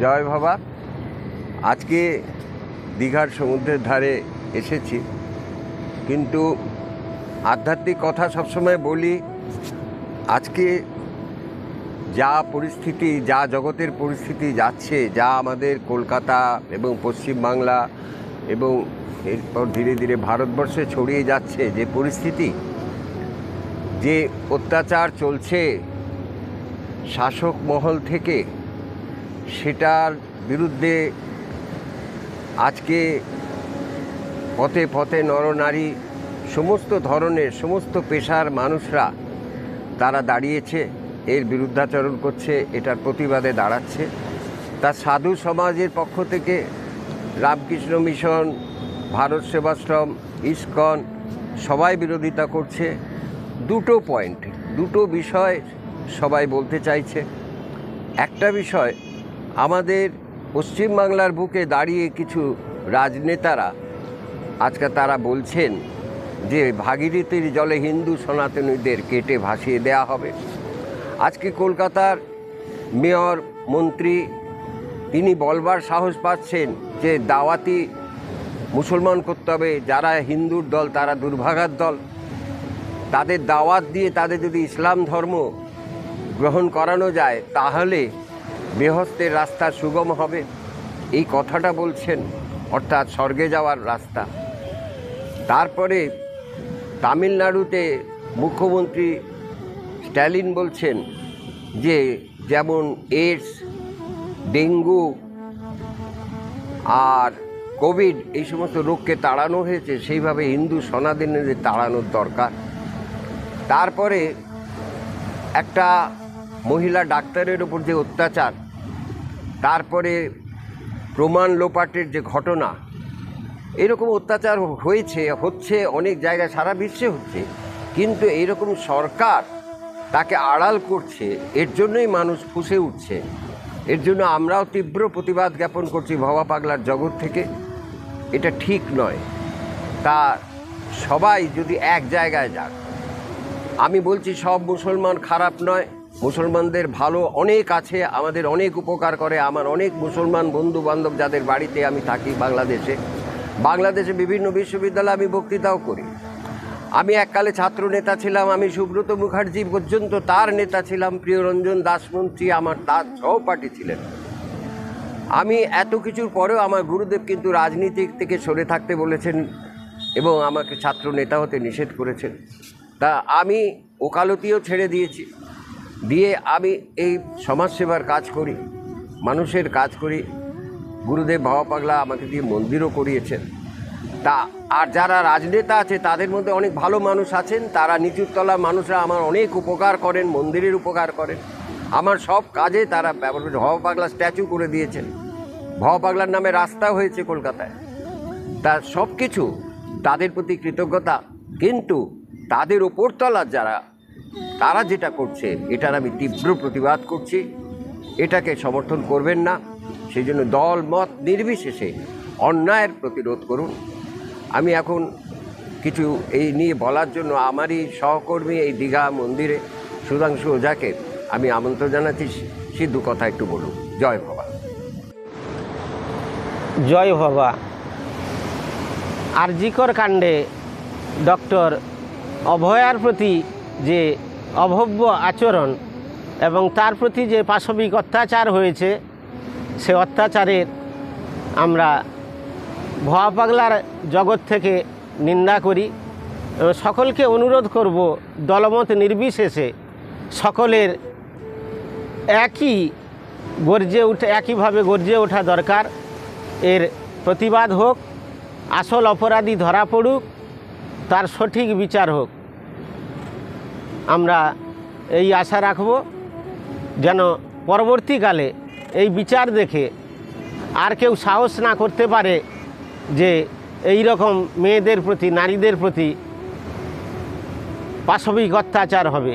জয় বাবা। আজকে দীঘার সমুদ্রের ধারে এসেছি, কিন্তু আধ্যাত্মিক কথা সবসময় বলি। আজকে যা পরিস্থিতি, যা জগতের পরিস্থিতি যাচ্ছে, যা আমাদের কলকাতা এবং পশ্চিমবাংলা এবং এরপর ধীরে ধীরে ভারতবর্ষে ছড়িয়ে যাচ্ছে, যে পরিস্থিতি, যে অত্যাচার চলছে শাসক মহল থেকে, সেটার বিরুদ্ধে আজকে পথে পথে নরনারী, সমস্ত ধরনের, সমস্ত পেশার মানুষরা তারা দাঁড়িয়েছে, এর বিরুদ্ধাচরণ করছে, এটার প্রতিবাদে দাঁড়াচ্ছে। তা সাধু সমাজের পক্ষ থেকে রামকৃষ্ণ মিশন, ভারত সেবাশ্রম, ইস্কন সবাই বিরোধিতা করছে। দুটো পয়েন্ট, দুটো বিষয় সবাই বলতে চাইছে। একটা বিষয়, আমাদের পশ্চিমবাংলার বুকে দাঁড়িয়ে কিছু রাজনেতারা আজকে তারা বলছেন যে ভাগীরথীর জলে হিন্দু সনাতনীদের কেটে ভাসিয়ে দেয়া হবে। আজকে কলকাতার মেয়র, মন্ত্রী, তিনি বলবার সাহস পাচ্ছেন যে দাওয়াতি মুসলমান করতে হবে, যারা হিন্দুর দল তারা দুর্ভাগার দল, তাদের দাওয়াত দিয়ে তাদের যদি ইসলাম ধর্ম গ্রহণ করানো যায় তাহলে বেহস্তের রাস্তা সুগম হবে, এই কথাটা বলছেন, অর্থাৎ স্বর্গে যাওয়ার রাস্তা। তারপরে তামিলনাড়ুতে মুখ্যমন্ত্রী স্ট্যালিন বলছেন যে যেমন এইডস, ডেঙ্গু আর কোভিড এই সমস্ত রোগকে তাড়ানো হয়েছে, সেইভাবে হিন্দু সনাতনীদের তাড়ানোর দরকার। তারপরে একটা মহিলা ডাক্তারের ওপর যে অত্যাচার, তারপরে প্রমাণ লোপাটের যে ঘটনা, এরকম অত্যাচার হচ্ছে অনেক জায়গায়, সারা বিশ্বে হচ্ছে, কিন্তু এইরকম সরকার তাকে আড়াল করছে, এর জন্যই মানুষ ফুঁসে উঠছে। এর জন্য আমরাও তীব্র প্রতিবাদ জ্ঞাপন করছি ভবা পাগলার জগৎ থেকে। এটা ঠিক নয়। তা সবাই যদি এক জায়গায় যাক, আমি বলছি সব মুসলমান খারাপ নয়, মুসলমানদের ভালো অনেক আছে, আমাদের অনেক উপকার করে। আমার অনেক মুসলমান বন্ধু বান্ধব যাদের বাড়িতে আমি থাকি বাংলাদেশে বিভিন্ন বিশ্ববিদ্যালয়ে আমি বক্তৃতাও করি। আমি এককালে ছাত্র নেতা ছিলাম, আমি সুব্রত মুখার্জি পর্যন্ত তার নেতা ছিলাম, প্রিয়রঞ্জন দাসমন্ত্রী আমার তার সহপাঠী ছিলেন। আমি এত কিছুর পরেও আমার গুরুদেব কিন্তু রাজনীতি থেকে সরে থাকতে বলেছেন এবং আমাকে ছাত্র নেতা হতে নিষেধ করেছেন। তা আমি ওকালতিও ছেড়ে দিয়েছি, দিয়ে আমি এই সমাজসেবার কাজ করি, মানুষের কাজ করি। গুরুদেব ভবা পাগলা আমাকে দিয়ে মন্দিরও করিয়েছেন। তা আর যারা রাজনেতা আছে তাদের মধ্যে অনেক ভালো মানুষ আছেন, তারা নিচুর তলার মানুষরা আমার অনেক উপকার করেন, মন্দিরের উপকার করেন, আমার সব কাজে তারা ব্যবহার। ভবা পাগলা স্ট্যাচু করে দিয়েছেন, ভবা পাগলার নামে রাস্তা হয়েছে কলকাতায়। তা সব কিছু তাদের প্রতি কৃতজ্ঞতা, কিন্তু তাদের ওপরতলার যারা, তারা যেটা করছে এটার আমি তীব্র প্রতিবাদ করছি। এটাকে সমর্থন করবেন না। সেই জন্য দল মত নির্বিশেষে অন্যায়ের প্রতিরোধ করুন। আমি এখন কিছু এই নিয়ে বলার জন্য আমারই সহকর্মী এই দীঘা মন্দিরে সুধাংশু ওঝাকে আমি আমন্ত্রণ জানাচ্ছি, সে দু কথা একটু বলুন। জয় বাবা। জয় বাবা। আরজিকর কাণ্ডে ডক্টর অভয়ার প্রতি যে অভব্য আচরণ এবং তার প্রতি যে পাশবিক অত্যাচার হয়েছে, সে অত্যাচারের আমরা ভবা পাগলার জগৎ থেকে নিন্দা করি এবং সকলকে অনুরোধ করব দলমত নির্বিশেষে সকলের একইভাবে গর্জে ওঠা দরকার। এর প্রতিবাদ হোক, আসল অপরাধী ধরা পড়ুক, তার সঠিক বিচার হোক। আমরা এই আশা রাখব যেন পরবর্তীকালে এই বিচার দেখে আর কেউ সাহস না করতে পারে যে এই রকম মেয়েদের প্রতি, নারীদের প্রতি পাশবিক অত্যাচার হবে।